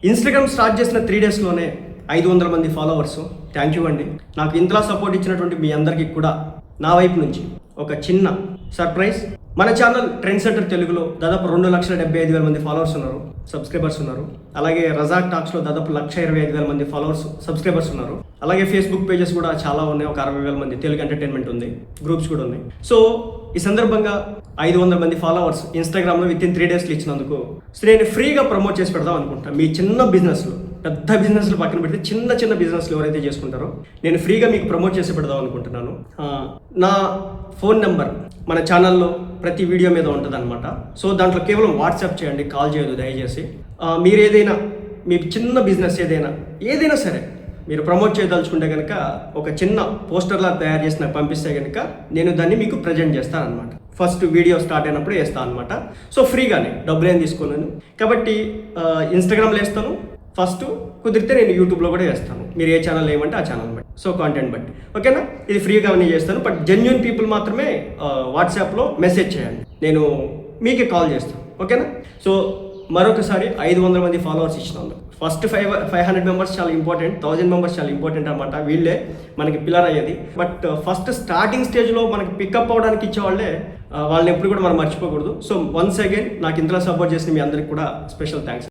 Instagram start చేసిన 3 డేస్లోనే 500 మంది ఫాలోవర్స్. థ్యాంక్ యూ అండి. నాకు ఇంతలా సపోర్ట్ ఇచ్చినటువంటి మీ అందరికీ కూడా నా వైపు నుంచి ఒక చిన్న సర్ప్రైజ్. మన ఛానల్ ట్రెండ్ సెంటర్ తెలుగులో దాదాపు 2,75,000 మంది ఫాలోవర్స్ ఉన్నారు, సబ్స్క్రైబర్స్ ఉన్నారు. అలాగే రజాక్ టాక్స్లో దాదాపు 1,25,000 మంది ఫాలోవర్స్, సబ్స్క్రైబర్స్ ఉన్నారు. అలాగే ఫేస్బుక్ పేజెస్ కూడా చాలా ఉన్నాయి, ఒక 60,000 మంది. తెలుగు ఎంటర్టైన్మెంట్ ఉంది, గ్రూప్స్ కూడా ఉన్నాయి. సో ఈ సందర్భంగా 500 మంది ఫాలోవర్స్ ఇన్స్టాగ్రామ్లో వితిన్ 3 డేస్లో ఇచ్చినందుకు నేను ఫ్రీగా ప్రమోట్ చేసి పెడదాం అనుకుంటాను. మీ చిన్న బిజినెస్లో, పెద్ద బిజినెస్లు పక్కన పెడితే చిన్న బిజినెస్లు ఎవరైతే చేసుకుంటారో నేను ఫ్రీగా మీకు ప్రమోట్ చేసి పెడదాం అనుకుంటున్నాను. నా ఫోన్ నెంబర్ మన ఛానల్లో ప్రతి వీడియో మీద ఉంటుంది అనమాట. సో దాంట్లో కేవలం వాట్సాప్ చేయండి, కాల్ చేయదు దయచేసి. మీరు ఏదైనా మీ చిన్న బిజినెస్ ఏదైనా సరే మీరు ప్రమోట్ చేయదలుచుకుంటే కనుక ఒక చిన్న పోస్టర్లా తయారు చేసి నాకు పంపిస్తే కనుక నేను దాన్ని మీకు ప్రజెంట్ చేస్తాను అనమాట. ఫస్ట్ వీడియో స్టార్ట్ అయినప్పుడు వేస్తాను అనమాట. సో ఫ్రీగానే, డబ్బులు ఏం తీసుకోలేను. కాబట్టి ఇన్స్టాగ్రామ్లో వేస్తాను ఫస్ట్, కుదిరితే నేను యూట్యూబ్లో కూడా వేస్తాను. మీరు ఏ ఛానల్ ఏమంటే ఆ ఛానల్ బట్టి, సో కాంటెంట్ బట్టి, ఓకేనా. ఇది ఫ్రీగా అన్నీ చేస్తాను. బట్ జెన్యూన్ పీపుల్ మాత్రమే వాట్సాప్లో మెసేజ్ చేయండి, నేను మీకే కాల్ చేస్తాను, ఓకేనా. సో మరొకసారి 500 మంది ఫాలోవర్స్ ఇచ్చినందుకు ఫస్ట్ 500 మెంబర్స్ చాలా ఇంపార్టెంట్, 1000 మెంబర్స్ చాలా ఇంపార్టెంట్ అనమాట. వీళ్ళే మనకి పిల్లర్ అయ్యేది. బట్ ఫస్ట్ స్టార్టింగ్ స్టేజ్లో మనకి పికప్ అవడానికి ఇచ్చేవాళ్ళే, వాళ్ళని ఎప్పుడు కూడా మనం మర్చిపోకూడదు. సో వన్స్ అగైన్ నాకు ఇంతలో సపోర్ట్ చేసిన మీ అందరికి కూడా స్పెషల్ థ్యాంక్స్.